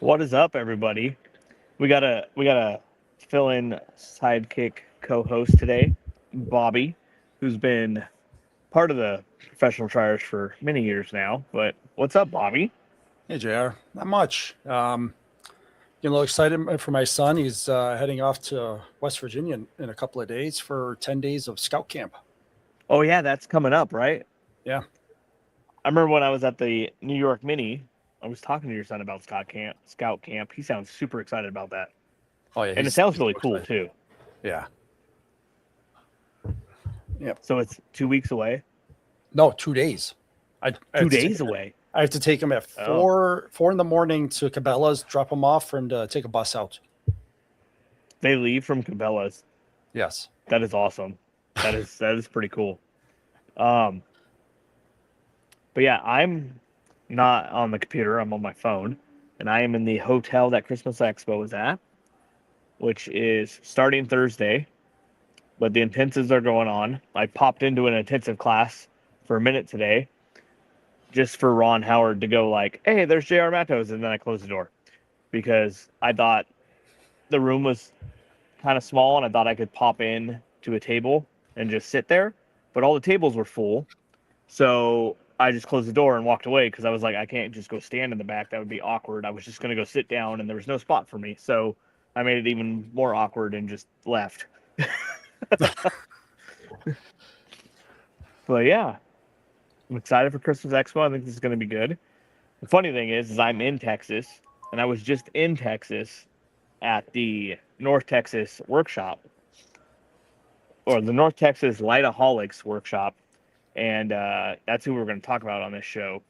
What is up, everybody? We got a fill-in sidekick co-host today, Bobby, who's been part of the professional triers for many years now. But what's up, Bobby? Hey, JR. Not much. Getting a little excited for my son. He's heading off to West Virginia in a couple of days for 10 days of scout camp. Oh yeah, that's coming up, right? Yeah. I remember when I was at the New York Mini, I was talking to your son about Scout Camp. Scout Camp. He sounds super excited about that, Oh, yeah. and it sounds really cool too. Yeah. Yep. So it's 2 weeks away. No, 2 days. I 2 days away. I have to take him at four in the morning to Cabela's, drop him off, and take a bus out. They leave from Cabela's. Yes. That is awesome. That is pretty cool. But yeah, I'm not on the computer. I'm on my phone, and I am in the hotel that Christmas Expo is at, which is starting Thursday. But the intensives are going on. I popped into an intensive class for a minute today, just for Ron Howard to go like, "Hey, there's J.R. Matos," and then I closed the door because I thought the room was kind of small, and I thought I could pop in to a table and just sit there, but all the tables were full, so I just closed the door and walked away because I was like, I can't just go stand in the back. That would be awkward. I was just going to go sit down, and there was no spot for me. So I made it even more awkward and just left. But yeah, I'm excited for Christmas Expo. I think this is going to be good. The funny thing is I'm in Texas, and I was just in Texas at the North Texas workshop, or the North Texas Lightaholics workshop. And that's who we're going to talk about on this show.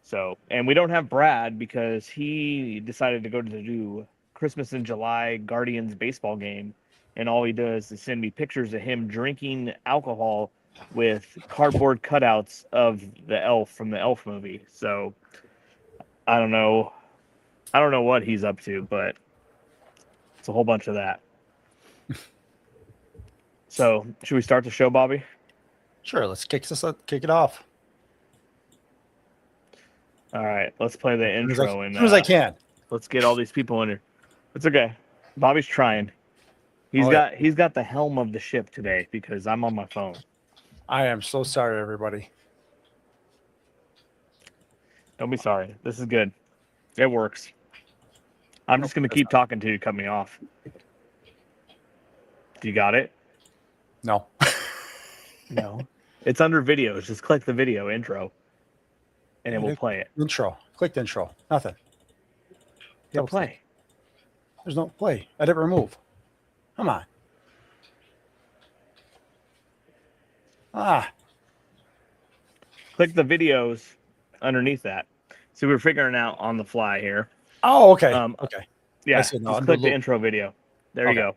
So, and we don't have Brad because he decided to go to the Christmas in July Guardians baseball game. And all he does is send me pictures of him drinking alcohol with cardboard cutouts of the elf from the Elf movie. So I don't know what he's up to, but it's a whole bunch of that. So should we start the show, Bobby? Sure. Let's kick it off. All right, let's play the intro. As soon as I can. Let's get all these people in here. It's okay. Bobby's trying. He's got the helm of the ship today because I'm on my phone. I am so sorry, everybody. Don't be sorry. This is good. It works. I'm just going to keep talking till you cut me off. Do you got it? No. No. It's under videos. Just click the video intro, and it will play it. Intro. Click the intro. Nothing. Hit play. There's no play. I didn't remove. Come on. Click the videos underneath that. So we're figuring out on the fly here. Oh, okay. Okay. Yeah. Just click the intro video. There you go.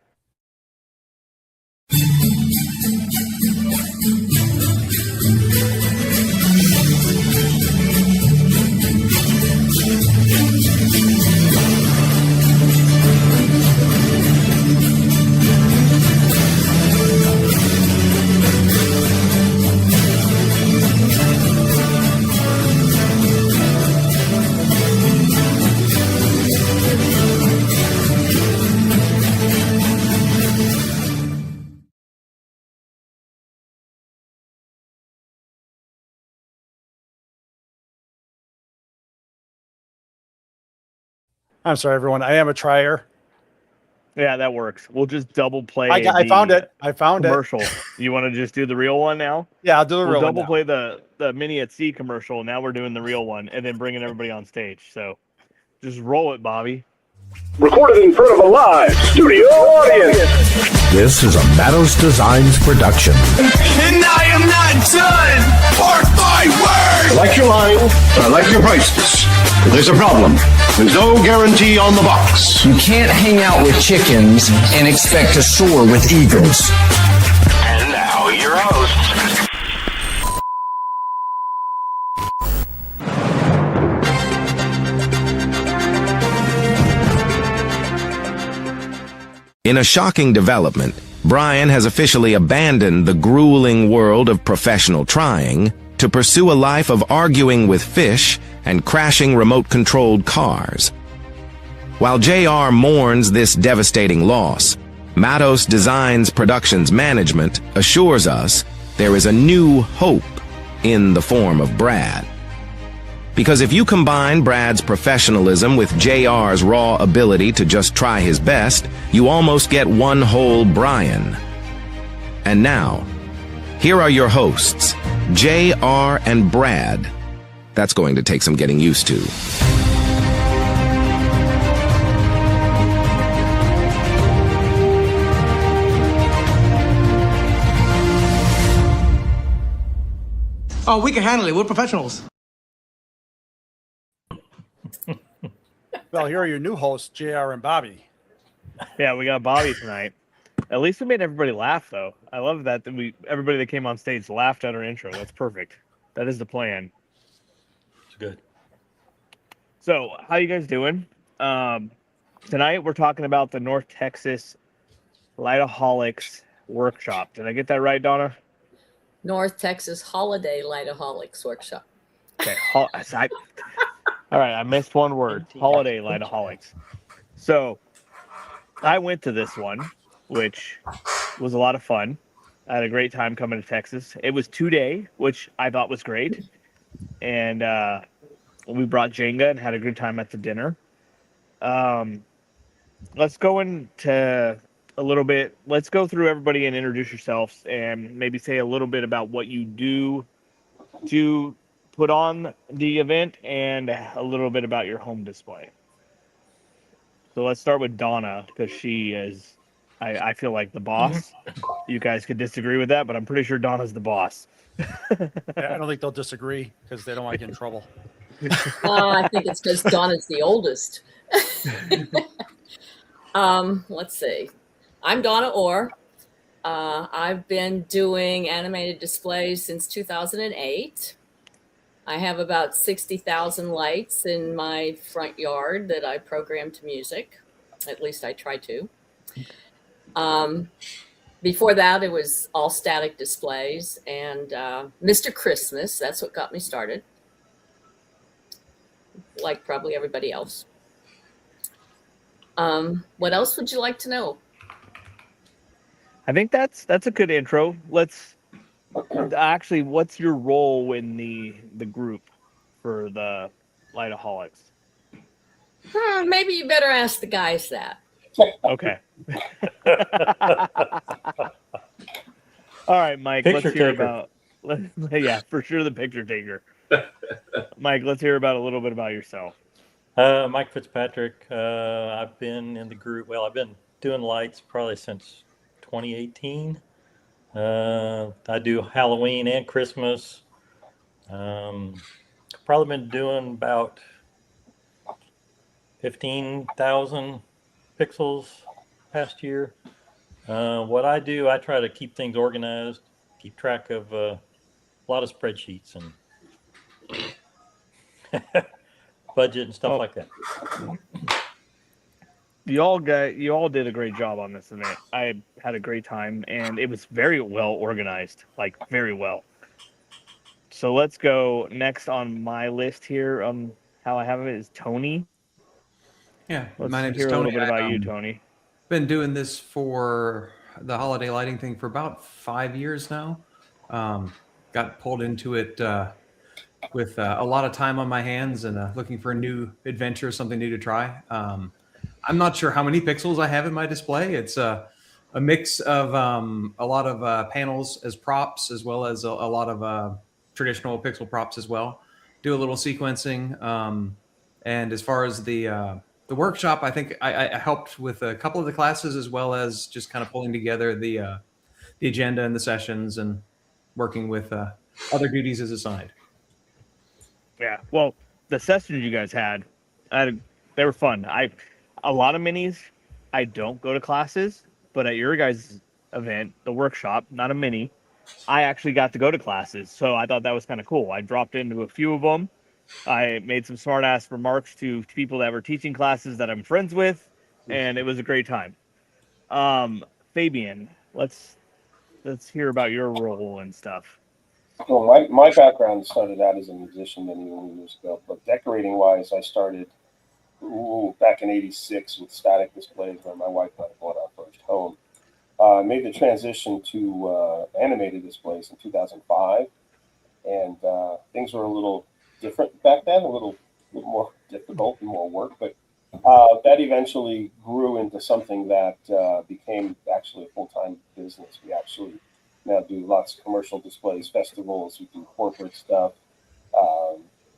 I'm sorry, everyone. I am a trier. Yeah, that works. We'll just double play. I found it. I found commercial. You want to just do the real one now? Yeah, I'll do the real one. Double play the Mini at Sea commercial. Now we're doing the real one, and then bringing everybody on stage. So just roll it, Bobby. Recorded in front of a live studio audience. This is a Matos Designs production. And I am not done. Mark my words. I like your line, but I like your prices. But there's a problem. There's no guarantee on the box. You can't hang out with chickens and expect to soar with eagles. And now your hosts. In a shocking development, Brian has officially abandoned the grueling world of professional trying to pursue a life of arguing with fish and crashing remote-controlled cars. While JR mourns this devastating loss, Matos Designs Productions Management assures us there is a new hope in the form of Brad. Because if you combine Brad's professionalism with JR's raw ability to just try his best, you almost get one whole Brian. And now, here are your hosts, JR and Brad. That's going to take some getting used to. Oh, we can handle it. We're professionals. Well, here are your new hosts, JR and Bobby. Yeah, we got Bobby tonight. At least we made everybody laugh, though. I love that everybody that came on stage laughed at our intro. That's perfect. That is the plan. It's good. So, how you guys doing? Tonight we're talking about the North Texas Lightaholics Workshop. Did I get that right, Donna? North Texas Holiday Lightaholics Workshop. Okay. All right, I missed one word. Holiday Lightaholics. So, I went to this one, which was a lot of fun. I had a great time coming to Texas. It was 2-day, which I thought was great. And we brought Jenga and had a good time at the dinner. Let's go into a little bit. Let's go through everybody and introduce yourselves and maybe say a little bit about what you do to put on the event and a little bit about your home display. So let's start with Donna, because she is, I feel like, the boss. You guys could disagree with that, but I'm pretty sure Donna's the boss. I don't think they'll disagree because they don't want to get in trouble. I think it's because Donna's the oldest. Let's see. I'm Donna Orr. I've been doing animated displays since 2008. I have about 60,000 lights in my front yard that I program to music. At least I try to. Before that, it was all static displays and Mr. Christmas. That's what got me started, like probably everybody else. What else would you like to know? I think that's a good intro. Let's actually, what's your role in the group for the Lightaholics? Maybe you better ask the guys that. Okay. All right, Mike. Picture let's hear taker. Yeah, for sure, the picture taker. Mike, let's hear about a little bit about yourself. Mike Fitzpatrick. I've been in the group. Well, I've been doing lights probably since 2018. I do Halloween and Christmas. Probably been doing about 15,000 pixels past year. What I do, I try to keep things organized, keep track of a lot of spreadsheets and budget and stuff like that. You all did a great job on this event. I had a great time, and it was very well organized, like very well. So let's go next on my list here. How I have it is Tony. Yeah, Let's my name is hear Tony. a little bit about you, Tony. Been doing this for the holiday lighting thing for about 5 years now. Got pulled into it with a lot of time on my hands and looking for a new adventure, something new to try. I'm not sure how many pixels I have in my display. It's a mix of a lot of panels as props, as well as a lot of traditional pixel props as well. Do a little sequencing. And as far as the workshop, I think I helped with a couple of the classes, as well as just kind of pulling together the agenda and the sessions and working with other duties as assigned. Yeah, well, the sessions you guys had, they were fun. A lot of minis, I don't go to classes, but at your guys' event, the workshop, not a mini, I actually got to go to classes. So I thought that was kind of cool. I dropped into a few of them. I made some smart ass remarks to people that were teaching classes that I'm friends with, and it was a great time. Fabian, let's hear about your role and stuff. Well, my background started out as a musician many years ago, but decorating wise, I started back in '86 with static displays when my wife and I bought our first home. Made the transition to animated displays in 2005, and things were a little different back then, a little more difficult and more work, but that eventually grew into something that became actually a full-time business. We actually now do lots of commercial displays, festivals, we do corporate stuff.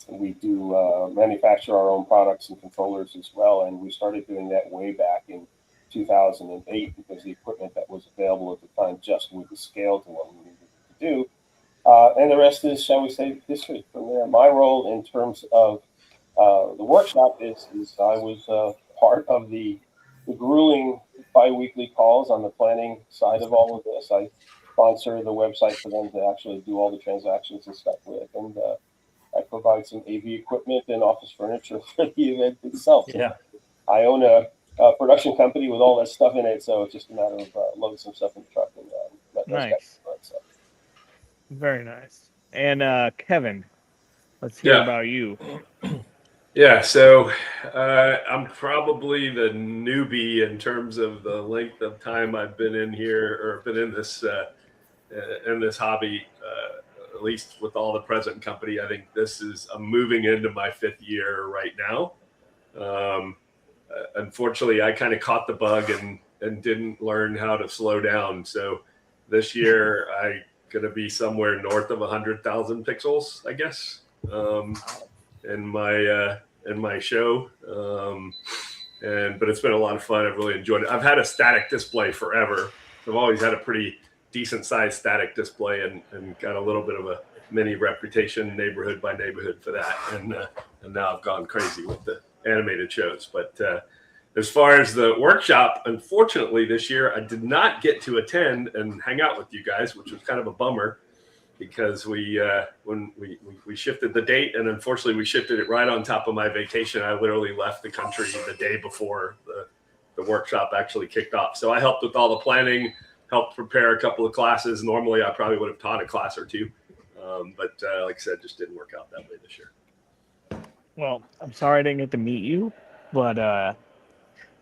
We do manufacture our own products and controllers as well, and we started doing that way back in 2008 because the equipment that was available at the time just wouldn't scale to what we needed to do. And the rest is, shall we say, history from there. My role in terms of the workshop is I was part of the grueling bi-weekly calls on the planning side of all of this. I sponsor the website for them to actually do all the transactions and stuff with, and I provide some AV equipment and office furniture for the event itself. Yeah. I own a production company with all that stuff in it, so it's just a matter of loading some stuff in the truck and let those Nice. guys run stuff. Very nice. And Kevin, let's hear about you. Yeah, so I'm probably the newbie in terms of the length of time I've been in here or been in this hobby. At least with all the present company, I think I'm moving into my 5th year right now. Unfortunately, I kind of caught the bug and didn't learn how to slow down. So this year I going to be somewhere north of 100,000 pixels, I guess, in my show. But it's been a lot of fun. I've really enjoyed it. I've had a static display forever. I've always had a pretty decent sized static display and got a little bit of a mini reputation neighborhood by neighborhood for that. And now I've gone crazy with the animated shows. But as far as the workshop, unfortunately this year I did not get to attend and hang out with you guys, which was kind of a bummer because when we shifted the date, and unfortunately we shifted it right on top of my vacation. I literally left the country the day before the workshop actually kicked off. So I helped with all the planning, helped prepare a couple of classes. Normally I probably would have taught a class or two. But like I said, just didn't work out that way this year. Well, I'm sorry I didn't get to meet you, but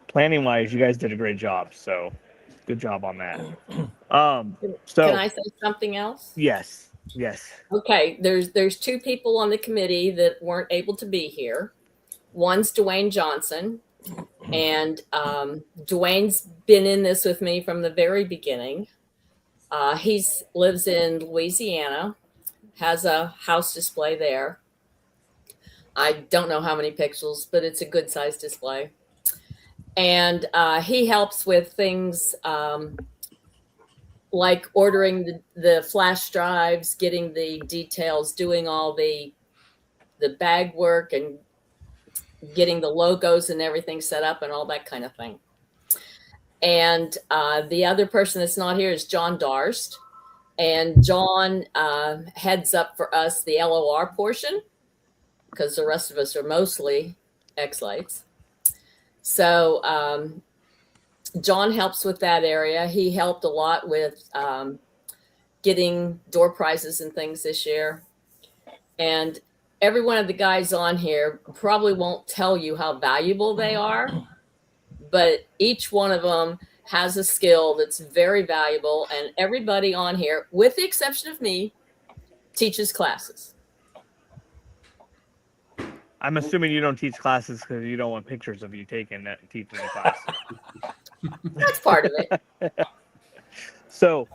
planning wise, you guys did a great job. So good job on that. So can I say something else? Yes. Okay, there's 2 people on the committee that weren't able to be here. One's Dwayne Johnson, and Dwayne's been in this with me from the very beginning. He lives in Louisiana, has a house display there. I don't know how many pixels, but it's a good size display. And he helps with things like ordering the flash drives, getting the details, doing all the bag work and getting the logos and everything set up and all that kind of thing. And the other person that's not here is John Darst. And John heads up for us the LOR portion because the rest of us are mostly X-Lights. So John helps with that area. He helped a lot with getting door prizes and things this year. And every one of the guys on here probably won't tell you how valuable they are, but each one of them has a skill that's very valuable. And everybody on here, with the exception of me, teaches classes. I'm assuming you don't teach classes because you don't want pictures of you teaching the class. That's part of it. So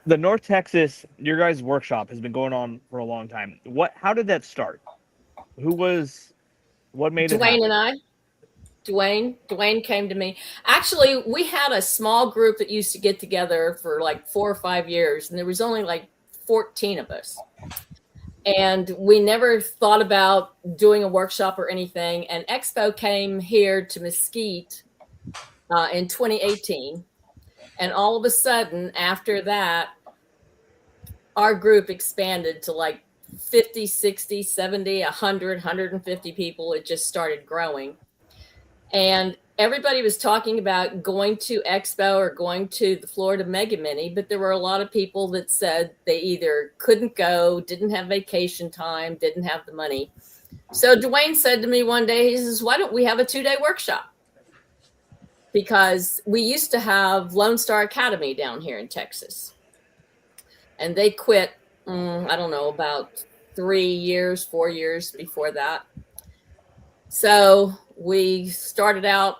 the North Texas, your guys' workshop has been going on for a long time. How did that start? What made it happen? Dwayne and I. Dwayne came to me. Actually, we had a small group that used to get together for like 4 or 5 years, and there was only like 14 of us. And we never thought about doing a workshop or anything. And Expo came here to Mesquite in 2018. And all of a sudden, after that, our group expanded to like 50, 60, 70, 100, 150 people. It just started growing. And everybody was talking about going to Expo or going to the Florida Mega Mini, but there were a lot of people that said they either couldn't go, didn't have vacation time, didn't have the money. So Dwayne said to me one day, he says, why don't we have a 2-day workshop? Because we used to have Lone Star Academy down here in Texas. And they quit, I don't know, about 4 years before that. So we started out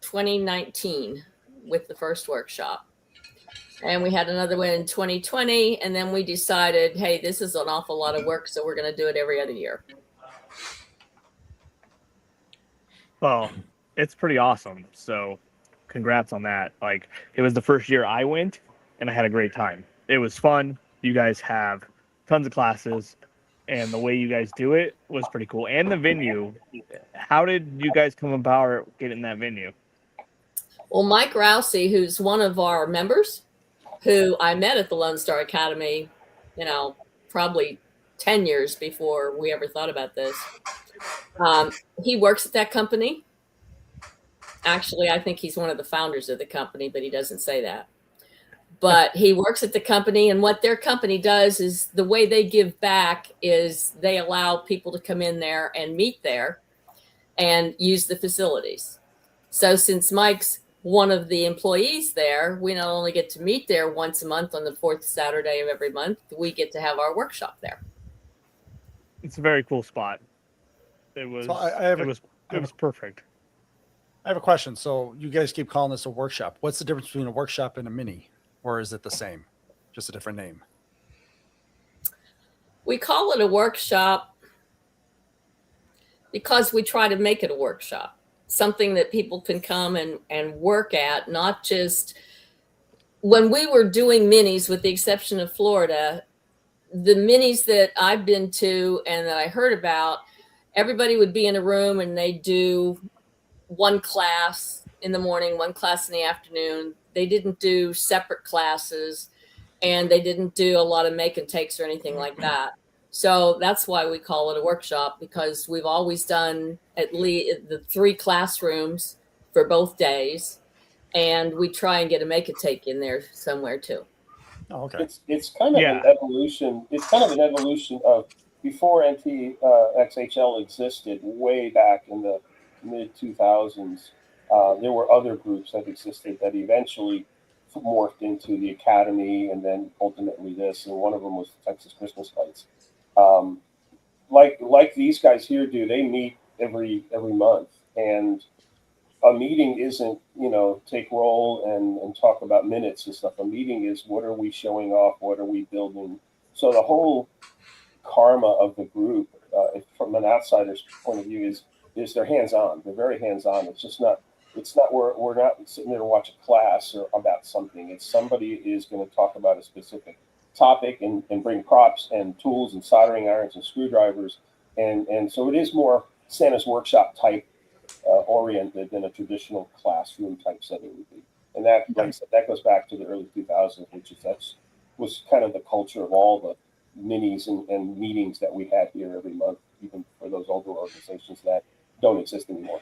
2019 with the first workshop. And we had another one in 2020. And then we decided, hey, this is an awful lot of work, so we're going to do it every other year. Well, it's pretty awesome. So congrats on that. Like, it was the first year I went, and I had a great time. It was fun. You guys have tons of classes, and the way you guys do it was pretty cool. And the venue. How did you guys come about getting that venue? Well, Mike Rousey, who's one of our members, who I met at the Lone Star Academy, probably 10 years before we ever thought about this. He works at that company. Actually, I think he's one of the founders of the company, but he doesn't say that. But he works at the company, and what their company does is the way they give back is they allow people to come in there and meet there and use the facilities. So since Mike's one of the employees there, we not only get to meet there once a month on the 4th Saturday of every month, we get to have our workshop there. It's a very cool spot. It was. So it was perfect. I have a question. So you guys keep calling this a workshop. What's the difference between a workshop and a mini, or is it the same, just a different name? We call it a workshop because we try to make it a workshop. Something that people can come and work at, not just when we were doing minis, with the exception of Florida, the minis that I've been to and that I heard about, everybody would be in a room and they do one class in the morning, one class in the afternoon. They didn't do separate classes, and they didn't do a lot of make and takes or anything like that. So that's why we call it a workshop, because we've always done at least the 3 classrooms for both days, and we try and get a make and take in there somewhere too. Oh, okay. It's kind of an evolution. It's kind of an evolution of before NTXHL existed, way back in the mid 2000s. There were other groups that existed that eventually morphed into the Academy, and then ultimately this. And one of them was Texas Christmas Lights. Like these guys here do, they meet every month, and a meeting isn't, take roll and talk about minutes and stuff. A meeting is, what are we showing off? What are we building? So the whole karma of the group, from an outsider's point of view, is they're hands-on. They're very hands-on. It's not we're not sitting there to watch a class or about something. It's somebody is going to talk about a specific topic and bring props and tools and soldering irons and screwdrivers. And so it is more Santa's workshop type oriented than a traditional classroom type setting would be. And that, like I said, that goes back to the early 2000s, was kind of the culture of all the minis and meetings that we had here every month, even for those older organizations that don't exist anymore.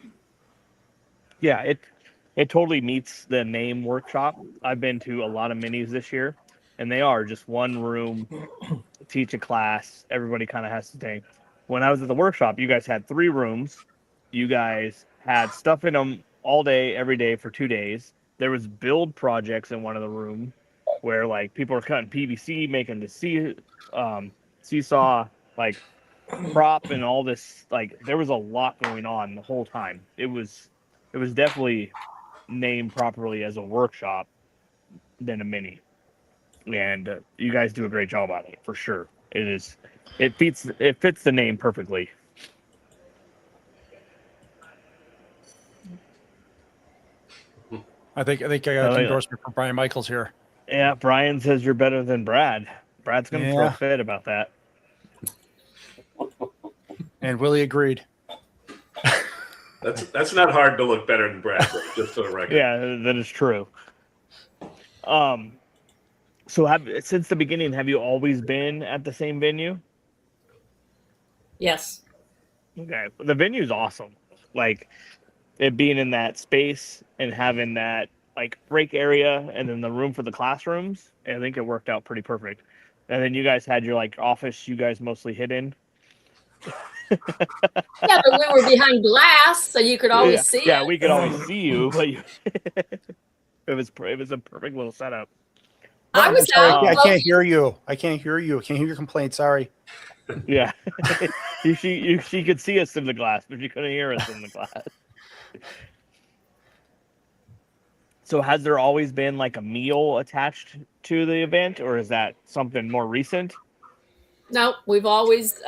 Yeah, it totally meets the name workshop. I've been to a lot of minis this year, and they are just one room, teach a class. Everybody kind of has to take. When I was at the workshop, you guys had 3 rooms. You guys had stuff in them all day, every day for 2 days. There was build projects in one of the rooms where like people are cutting PVC, making the seesaw, like prop and all this. Like there was a lot going on the whole time. It was definitely named properly as a workshop than a mini. And you guys do a great job on it, for sure. It fits the name perfectly. I think I got an endorsement from Brian Michaels here. Yeah, Brian says you're better than Brad. Brad's going to throw a fit about that. And Willie agreed. That's not hard to look better than Brad, just for the record. Yeah, that is true. So since the beginning, have you always been at the same venue? Yes. Okay. The venue's awesome. Like it being in that space and having that like break area and then the room for the classrooms, I think it worked out pretty perfect. And then you guys had your like office you guys mostly hid in. Yeah, but we were behind glass, so you could always see Yeah, it. we could always see you, but it was a perfect little setup. I was Sorry, out. I can't hear you. I can't hear you. I can't hear your complaint. Sorry. Yeah, she could see us in the glass, but she couldn't hear us in the glass. So has there always been like a meal attached to the event, or is that something more recent? No, we've always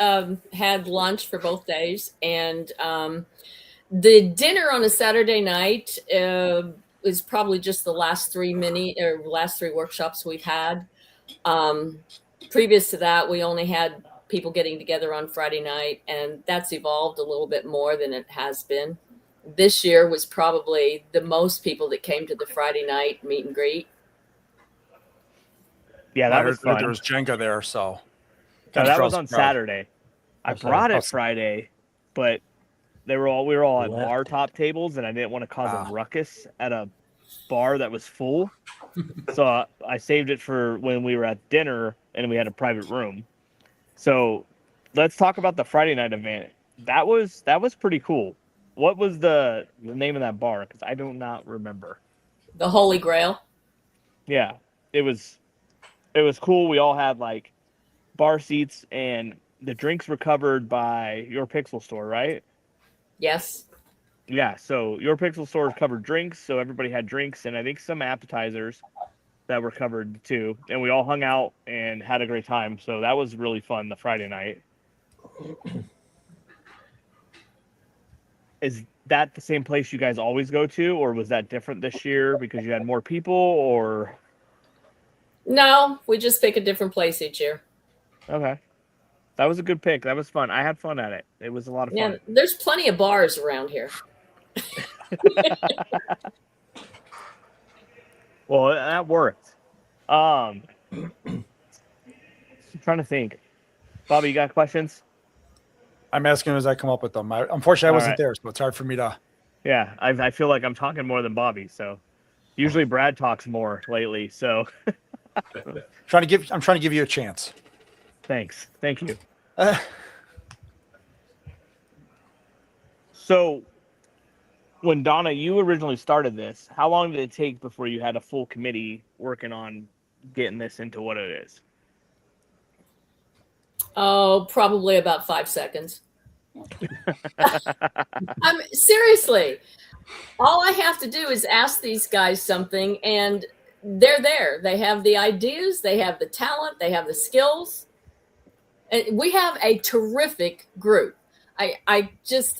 had lunch for both days, and the dinner on a Saturday night is probably just the last three workshops we've had. Previous to that, we only had people getting together on Friday night, and that's evolved a little bit more than it has been. This year was probably the most people that came to the Friday night meet and greet. Yeah, that was fun. There was Jenga there, so. No, that was on Saturday. I brought it Friday, but we were all at bar top tables, and I didn't want to cause a ruckus at a bar that was full. So I saved it for when we were at dinner and we had a private room. So let's talk about the Friday night event. That was pretty cool. What was the name of that bar? Because I do not remember. The Holy Grail. Yeah, it was cool. We all had like bar seats, and the drinks were covered by Your Pixel Store, right? Yes. Yeah, so Your Pixel Store covered drinks, so everybody had drinks, and I think some appetizers that were covered too. And we all hung out and had a great time. So that was really fun, the Friday night. Is that the same place you guys always go to, or was that different this year because you had more people, or? No, we just pick a different place each year. Okay. That was a good pick. That was fun. I had fun at it. It was a lot of fun. Yeah, there's plenty of bars around here. Well, that worked. I'm trying to think. Bobby, you got questions? I'm asking as I come up with them. Unfortunately, I wasn't right. there, so it's hard for me to. Yeah, I feel like I'm talking more than Bobby. So usually Brad talks more lately. So I'm trying to give you a chance. Thanks. Thank you. So when Donna, you originally started this, how long did it take before you had a full committee working on getting this into what it is? Oh, probably about 5 seconds. Seriously, all I have to do is ask these guys something, and they're there. They have the ideas, they have the talent, they have the skills. And we have a terrific group. I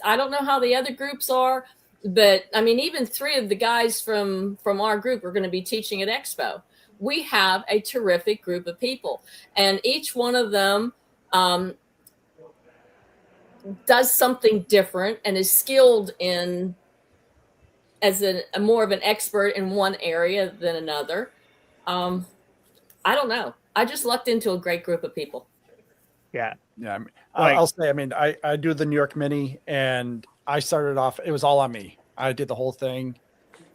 don't know how the other groups are, but I mean, even 3 of the guys from our group are going to be teaching at Expo. We have a terrific group of people, and each one of them does something different and is skilled in as a more of an expert in one area than another. I don't know. I just lucked into a great group of people. Yeah. Yeah. I'll say, I do the New York Mini, and I started off, it was all on me. I did the whole thing.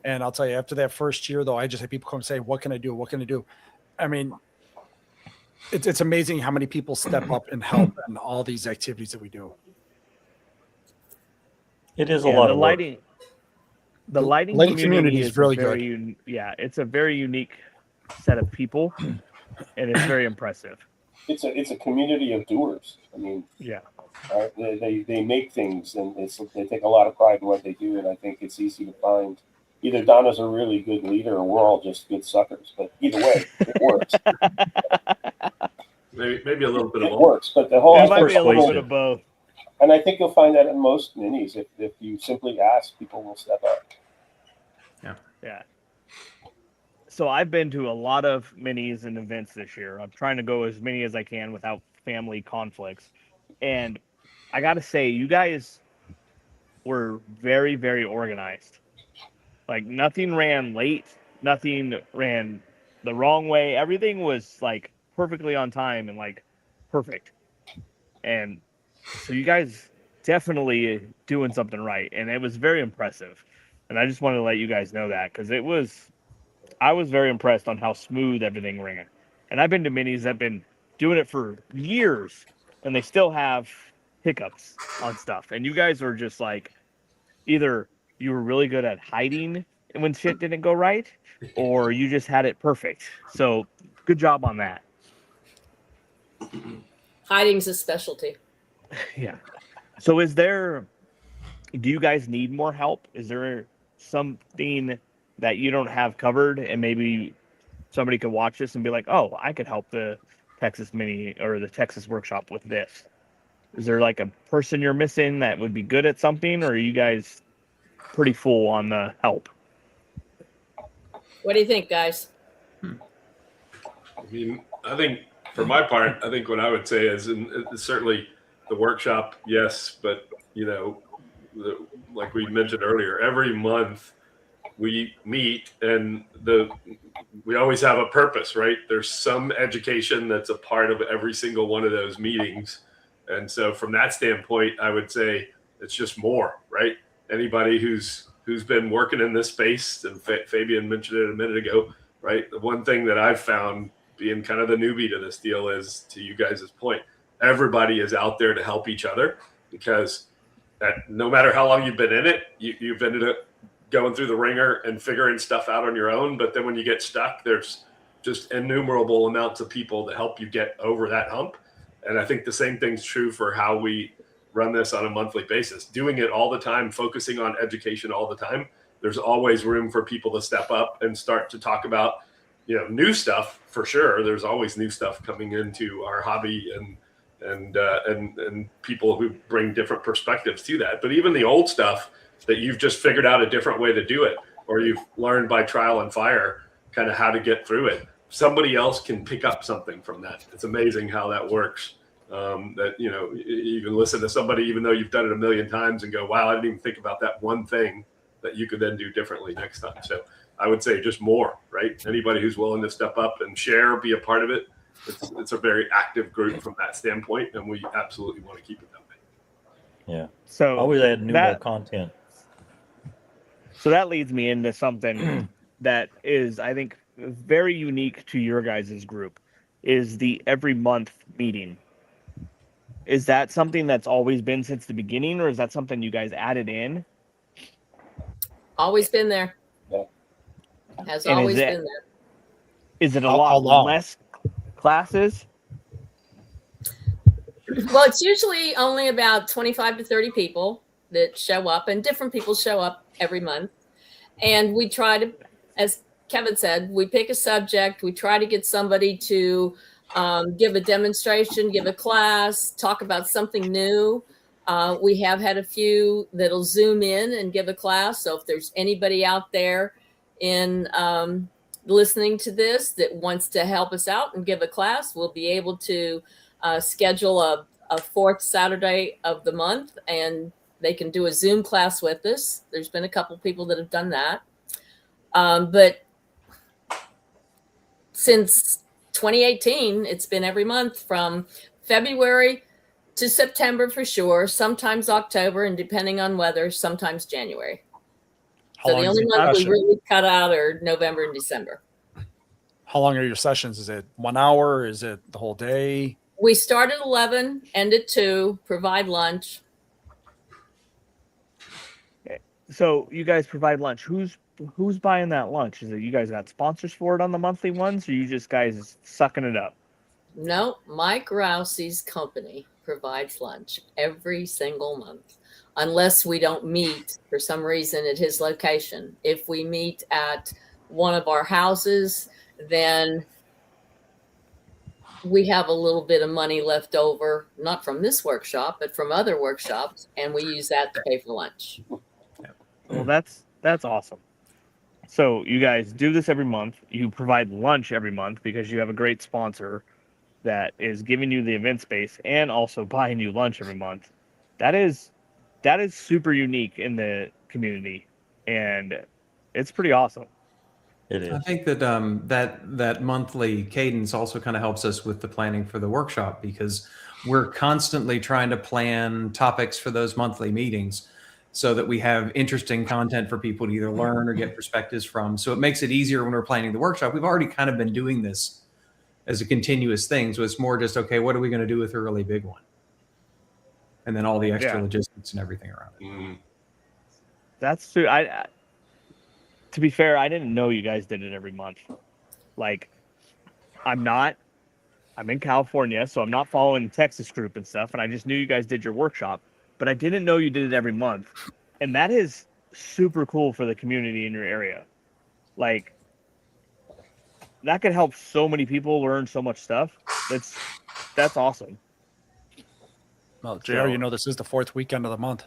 And I'll tell you, after that first year, though, I just had people come and say, what can I do? What can I do? I mean, it's amazing how many people step up and help in all these activities that we do. It is a lot of work. The lighting community is really good. Yeah, it's a very unique set of people, and it's very impressive. It's a community of doers. I mean, yeah, they make things, and they take a lot of pride in what they do, and I think it's easy to find. Either Donna's a really good leader, or we're all just good suckers. But either way, it works. Maybe a little bit of both. It works, but the whole it might be a little bit of both. And I think you'll find that in most minis. If you simply ask, people will step up. Yeah. So I've been to a lot of minis and events this year. I'm trying to go as many as I can without family conflicts. And I got to say, you guys were very, very organized. Like, nothing ran late. Nothing ran the wrong way. Everything was, like, perfectly on time and, like, perfect. And so you guys definitely doing something right. And it was very impressive. And I just wanted to let you guys know that, because I was very impressed on how smooth everything ran. And I've been to minis that have been doing it for years, and they still have hiccups on stuff, and you guys were just like, either you were really good at hiding when shit didn't go right, or you just had it perfect. So good job on that. Hiding's a specialty. Yeah. So do you guys need more help? Is there something that you don't have covered, and maybe somebody could watch this and be like, oh, I could help the Texas Mini or the Texas Workshop with this? Is there like a person you're missing that would be good at something, or are you guys pretty full on the help? What do you think, guys? I mean, I think for my part, I think what I would say is, and certainly the workshop, yes, but like we mentioned earlier, every month we meet and we always have a purpose, right? There's some education that's a part of every single one of those meetings. And so from that standpoint, I would say it's just more, right? Anybody who's been working in this space, and Fabian mentioned it a minute ago, right? The one thing that I've found being kind of the newbie to this deal is, to you guys' point, everybody is out there to help each other, because no matter how long you've been in it, you've ended up going through the ringer and figuring stuff out on your own. But then when you get stuck, there's just innumerable amounts of people to help you get over that hump. And I think the same thing's true for how we run this on a monthly basis. Doing it all the time, focusing on education all the time, there's always room for people to step up and start to talk about, new stuff. For sure, there's always new stuff coming into our hobby, and people who bring different perspectives to that. But even the old stuff that you've just figured out a different way to do it, or you've learned by trial and fire kind of how to get through it, somebody else can pick up something from that. It's amazing how that works. That you can listen to somebody even though you've done it a million times and go, wow, I didn't even think about that one thing that you could then do differently next time. So I would say just more, right? Anybody who's willing to step up and share, be a part of it. It's a very active group from that standpoint, and we absolutely want to keep it that way. Yeah. So always add more content. So that leads me into something that is, I think, very unique to your guys' group, is the every month meeting. Is that something that's always been since the beginning, or is that something you guys added in? Always been there. Yeah. Has always been there. Is it a lot less classes? Well, it's usually only about 25 to 30 people that show up, and different people show up every month. And we try to, as Kevin said, we pick a subject. We try to get somebody to give a demonstration, give a class, talk about something new. We have had a few that'll Zoom in and give a class. So if there's anybody out there in listening to this that wants to help us out and give a class, we'll be able to schedule a fourth Saturday of the month, and they can do a Zoom class with us. There's been a couple people that have done that. But since 2018, it's been every month from February to September for sure, sometimes October, and depending on weather, sometimes January. So the only month we really cut out are November and December. How long are your sessions? Is it 1 hour? Is it the whole day? We start at 11, end at 2, provide lunch. So you guys provide lunch. Who's buying that lunch? Is it you guys got sponsors for it on the monthly ones, or you just guys sucking it up? No, Mike Rousey's company provides lunch every single month, unless we don't meet for some reason at his location. If we meet at one of our houses, then we have a little bit of money left over, not from this workshop, but from other workshops, and we use that to pay for lunch. Well, that's awesome. So you guys do this every month. You provide lunch every month because you have a great sponsor that is giving you the event space and also buying you lunch every month. That is super unique in the community, and it's pretty awesome. It is. I think that that monthly cadence also kind of helps us with the planning for the workshop, because we're constantly trying to plan topics for those monthly meetings so that we have interesting content for people to either learn or get perspectives from. So it makes it easier when we're planning the workshop. We've already kind of been doing this as a continuous thing. So it's more just, okay, what are we going to do with a really big one? and then all the extra Yeah. logistics and everything around it. Mm. That's true. To be fair, I didn't know you guys did it every month. Like, I'm in California, so I'm not following the Texas group and stuff, and I just knew you guys did your workshop, but I didn't know you did it every month. And that is super cool for the community in your area. Like, that could help so many people learn so much stuff. That's awesome. Well, JR, you know this is the 4th weekend of the month.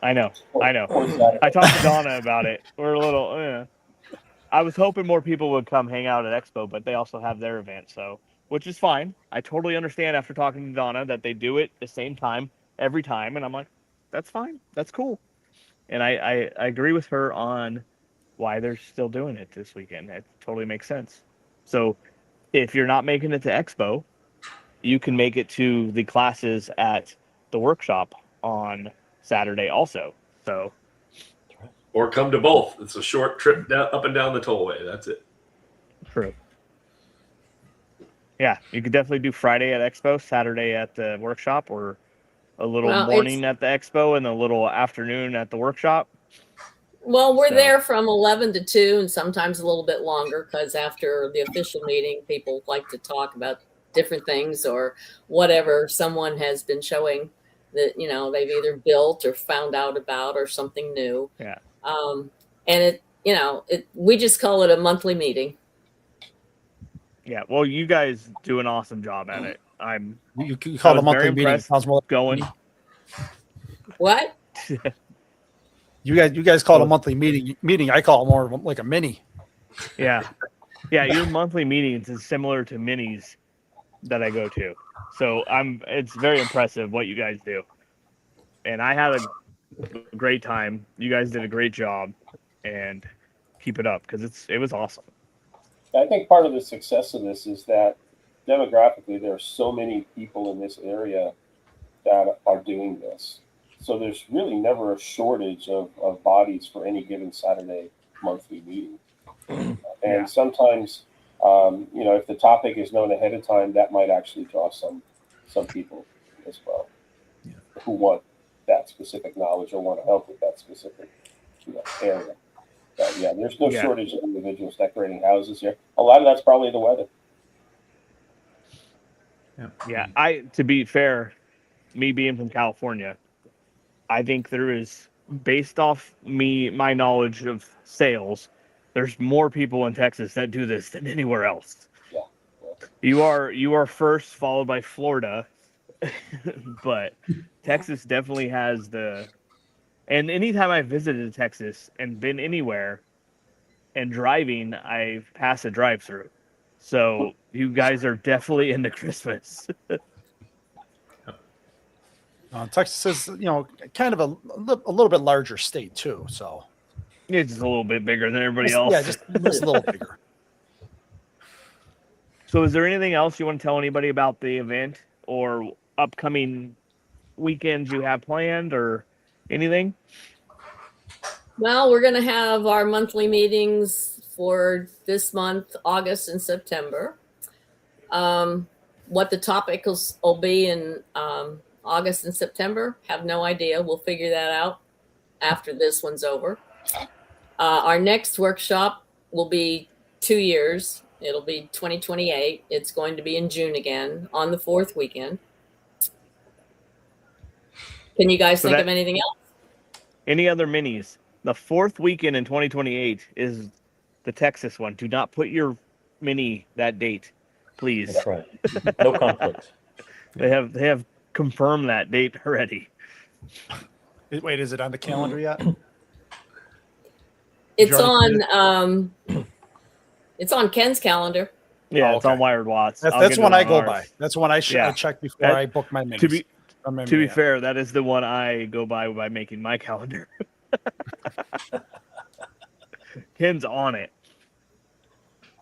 I know. I talked to Donna about it. We're a little. I was hoping more people would come hang out at Expo, but they also have their event, so which is fine. I totally understand after talking to Donna that they do it the same time every time, and I'm like, that's fine. That's cool. And I agree with her on why they're still doing it this weekend. It totally makes sense. So if you're not making it to Expo, you can make it to the classes at the workshop on Saturday also. So, Or come to both. It's a short trip down, up and down the tollway. That's it. true. Yeah, you could definitely do Friday at Expo, Saturday at the workshop, or a little morning at the Expo and a little afternoon at the workshop. Well, we're there from 11 to 2 and sometimes a little bit longer because after the official meeting, people like to talk about different things or whatever someone has been showing that, they've either built or found out about or something new. Yeah. And we just call it a monthly meeting. Yeah. Well, you guys do an awesome job at it. You call it a monthly meeting. Sounds more going. What? You guys call it a monthly meeting. I call it more like a mini. Yeah. Yeah. Your monthly meetings is similar to minis that I go to. So it's very impressive what you guys do. And I had a great time. You guys did a great job, and keep it up because it was awesome. I think part of the success of this is that demographically there are so many people in this area that are doing this. So there's really never a shortage of bodies for any given Saturday monthly meeting. And sometimes, if the topic is known ahead of time, that might actually draw some people as well who want that specific knowledge or want to help with that specific area. But there's no shortage of individuals decorating houses here. A lot of that's probably the weather. Yeah. To be fair, me being from California, I think there is, based off my knowledge of sales, there's more people in Texas that do this than anywhere else. You are first, followed by Florida, but Texas definitely has and anytime I visited Texas and been anywhere and driving, I've passed a drive-through. So you guys are definitely into Christmas. Texas is, kind of a little bit larger state too. So it's just a little bit bigger than everybody else. Yeah, just a little bigger. So is there anything else you want to tell anybody about the event or upcoming weekends you have planned or anything? Well, we're going to have our monthly meetings for this month, August and September. What the topics will be in August and September, have no idea. We'll figure that out after this one's over. Our next workshop will be 2 years. It'll be 2028. It's going to be in June again on the 4th weekend. Can you guys think of anything else? Any other minis? The 4th weekend in 2028 is the Texas one. Do not put your mini that date, please. That's right. No conflicts. They have confirmed that date already. Wait, is it on the calendar yet? It's on Ken's calendar. Yeah, it's on Wired Watts. That's one I go by. That's one I check before I book my minis. To be fair, that is the one I go by making my calendar. Ken's on it.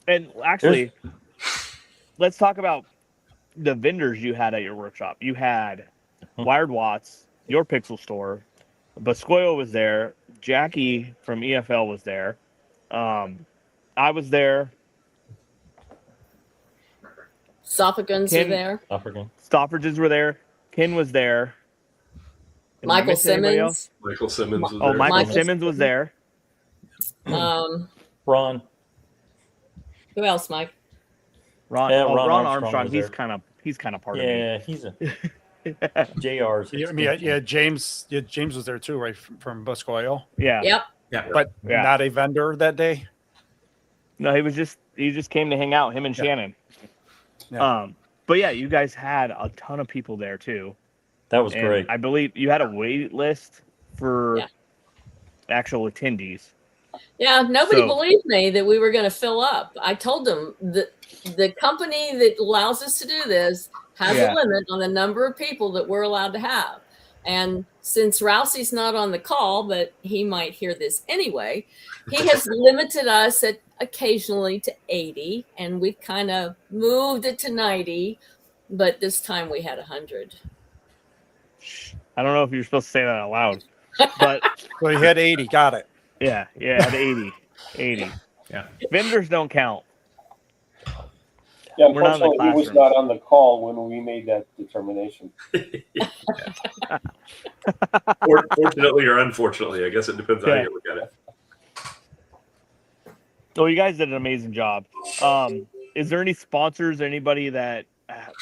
And actually, let's talk about the vendors you had at your workshop. You had Wired Watts, your Pixel Store, Bascoyo was there, Jackie from EFL was there, I was there. Sophicans were there. Stoffergens were there. Ken was there. Michael Simmons. Michael Simmons was Oh, there. Michael Michael Simmons was there. Ron. Who else, Mike? Ron. Yeah, Oh, Ron Ron Armstrong Armstrong. was He's there. kind of part of Yeah, he's a JR's. Yeah, I mean, yeah, James was there too, right, from Busco Oil. Yeah. Yep. Yeah. But Yeah. not a vendor that day. No, he just came to hang out. Him and Yeah. Shannon. Yeah. But yeah, you guys had a ton of people there too. That was And great. I believe you had a wait list for actual attendees. Yeah, nobody So- believed me that we were going to fill up. I told them that the company that allows us to do this has Yeah. a limit on the number of people that we're allowed to have. And since Rousey's not on the call, but he might hear this anyway, he has limited us at occasionally to 80, and we've kind of moved it to 90, but this time we had 100. I don't know if you're supposed to say that out loud, but So he had 80. Got it. yeah, at 80. 80. Yeah. Vendors don't count. Yeah, We're not in the unfortunately, he was classrooms. not on the call when we made that determination. Fortunately or unfortunately, I guess it depends how Yeah. you look at it. Oh, you guys did an amazing job. Is there any sponsors, anybody that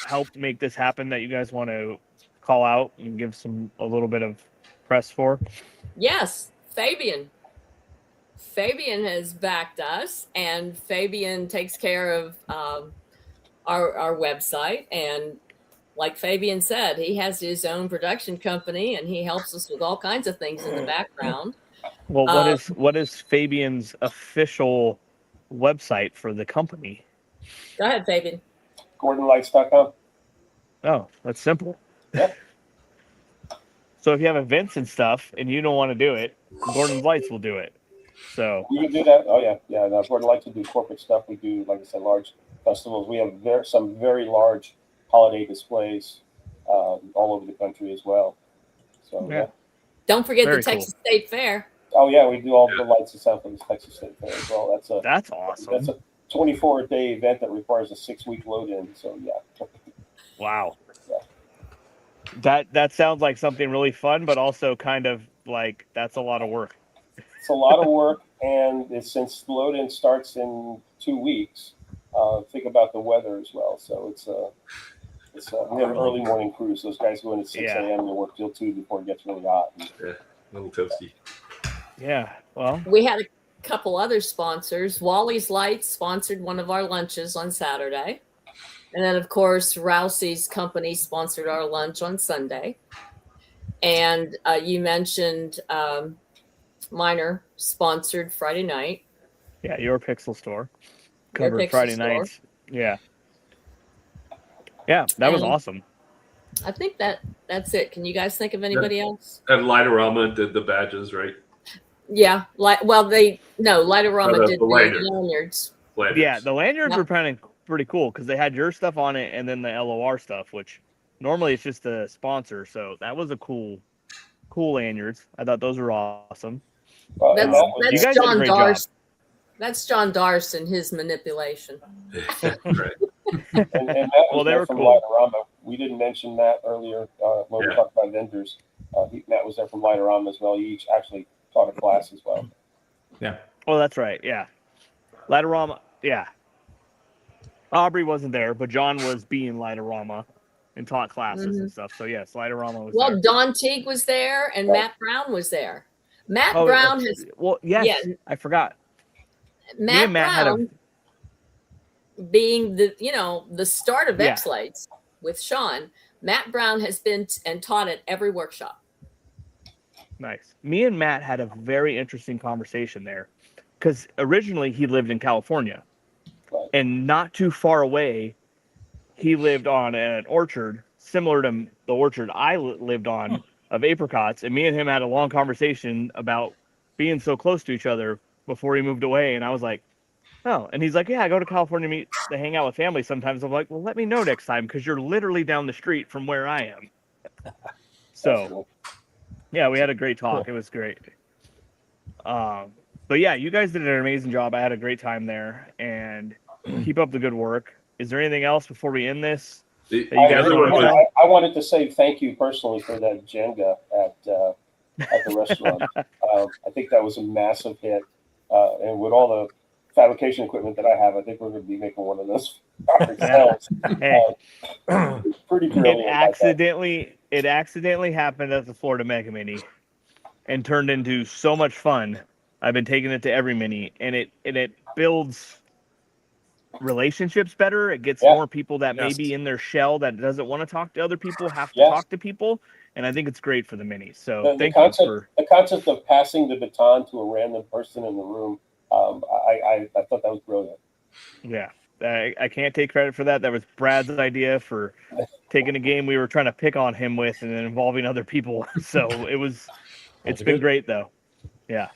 helped make this happen that you guys want to call out and give a little bit of press for? Yes, Fabian. Fabian has backed us, and Fabian takes care of our website. And like Fabian said, he has his own production company, and he helps us with all kinds of things in the background. Well, what is Fabian's official website for the company? Go ahead, Fabian. GordonLights.com. Oh, that's simple. Yeah. So if you have events and stuff and you don't want to do it, Gordon's Lights will do it. So We can do that. Oh, yeah. Yeah. No, Gordon likes to do corporate stuff. We do, like I said, large festivals. We have some very large holiday displays all over the country as well. So, yeah. Don't forget Very the Texas State Fair. Oh, yeah. We do all the lights and stuff for the Texas State Fair as well. that's awesome. That's a 24-day event that requires a 6-week load in. So, yeah. Wow. Yeah. That sounds like something really fun, but also kind of like that's a lot of work. It's a lot of work, and since the load-in starts in 2 weeks, think about the weather as well. So we have early morning crews. Those guys go in at 6 a.m. and work till 2 before it gets really hot. Yeah, a little toasty. Yeah. Well, We had a couple other sponsors. Wally's Lights sponsored one of our lunches on Saturday. And then, of course, Rousey's company sponsored our lunch on Sunday. And you mentioned Minor sponsored Friday night. yeah, your Pixel store Your covered Pixel Friday store. nights. Yeah. Yeah, that was And- awesome. I think that's it. Can you guys think of anybody else? And Lightorama did the badges, right? Yeah, Lightorama did the lanyard. the lanyards. Lanyards. Yeah, the lanyards Yep. were pretty cool because they had your stuff on it and then the LOR stuff, which normally it's just a sponsor. So that was a cool lanyards. I thought those were awesome. That's You guys did a John great job. Darce. That's John Darce and his manipulation. Right. And Matt Well, was they there were from cool. Lightorama. We didn't mention Matt earlier when we Yeah. talked about vendors. Matt was there from Lightorama as well. He each actually taught a class as well. Yeah. Oh, that's right. Yeah. Lightorama. Yeah. Aubrey wasn't there, but John was being Lightorama and taught classes and stuff. So yes, Lightorama was Well, there. Don Teague was there and Matt Brown was there. Matt Oh, Brown that's- has well, yes, yeah. I forgot. Me Matt and Matt had a Brown being the start of Yeah. X-Lights with Sean. Matt Brown has been and taught at every workshop. Nice. Me and Matt had a very interesting conversation there because originally he lived in California and not too far away, he lived on an orchard similar to the orchard I lived on of apricots. And me and him had a long conversation about being so close to each other before he moved away. And I was like, oh, and he's like, yeah, I go to California to hang out with family sometimes. I'm like, well, let me know next time because you're literally down the street from where I am. So, yeah, we had a great talk. It was great. But yeah, you guys did an amazing job. I had a great time there, and keep up the good work. Is there anything else before we end this? that you guys I want to would say? wanted to say thank you personally for that Jenga at the restaurant. I think that was a massive hit, and with all the fabrication equipment that I have, I think we're going to be making one of those ourselves. Hey. Pretty brilliant. It accidentally happened at the Florida Mega Mini, and turned into so much fun. I've been taking it to every mini, and it builds relationships better. It gets more people that may be in their shell that doesn't want to talk to other people have to talk to people, and I think it's great for the minis. So the concept of passing the baton to a random person in the room. I thought that was brilliant. Yeah, I can't take credit for that. That was Brad's idea for taking a game we were trying to pick on him with and then involving other people. So it's been great though. Yeah.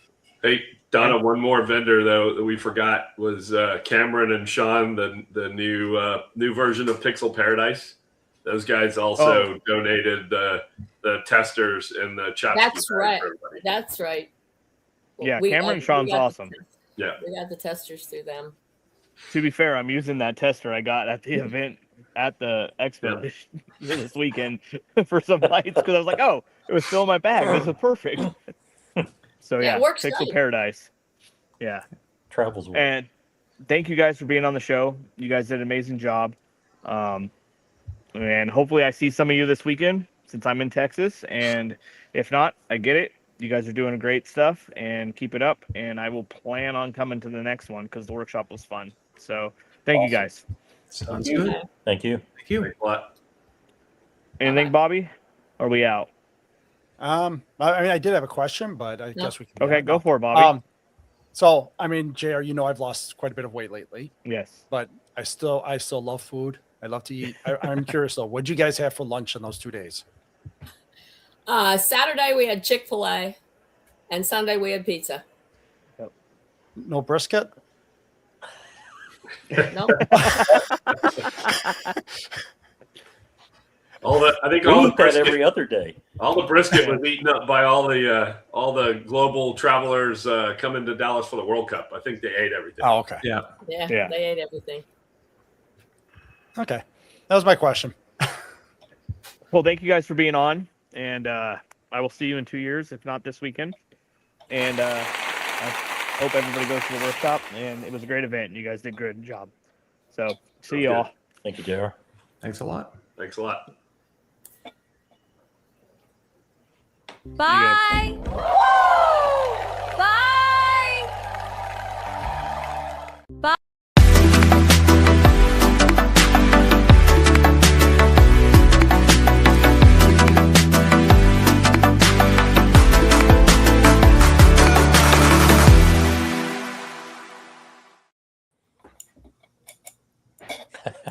Hey, Donna, one more vendor though that we forgot was Cameron and Sean, the new version of Pixel Paradise. Those guys also donated the testers and the chopsticks. That's right. That's right. Yeah, Cameron and Sean's awesome. Yeah, we got the testers through them. To be fair, I'm using that tester I got at the event at the expo this weekend for some lights because I was like, oh, it was still in my bag. This is perfect. So yeah, it works Pixel great. Paradise. Yeah, travels well. And thank you guys for being on the show. You guys did an amazing job. And hopefully I see some of you this weekend since I'm in Texas. And if not, I get it. You guys are doing great stuff and keep it up. And I will plan on coming to the next one because the workshop was fun. So thank you guys. Sounds good. Thank you. Thank you. Thanks a lot. Anything, Bobby? Or are we out? I mean, I did have a question, but I guess we can. Okay, go for it, Bobby. So, I mean, JR, you know, I've lost quite a bit of weight lately. Yes. But I still love food. I love to eat. I'm curious though, what did you guys have for lunch on those 2 days? Saturday we had Chick-fil-A, and Sunday we had pizza. No brisket? No. I think all the brisket every other day. All the brisket was eaten up by all the global travelers coming to Dallas for the World Cup. I think they ate everything. Oh, okay. Yeah, they ate everything. Okay. That was my question. Well, thank you guys for being on. And I will see you in 2 years, if not this weekend. And I hope everybody goes to the workshop. And it was a great event. You guys did a good job. So see you all. Thank you, JR. Thanks a lot. Thanks a lot. Bye. Bye. Bye.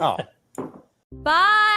Oh. Bye.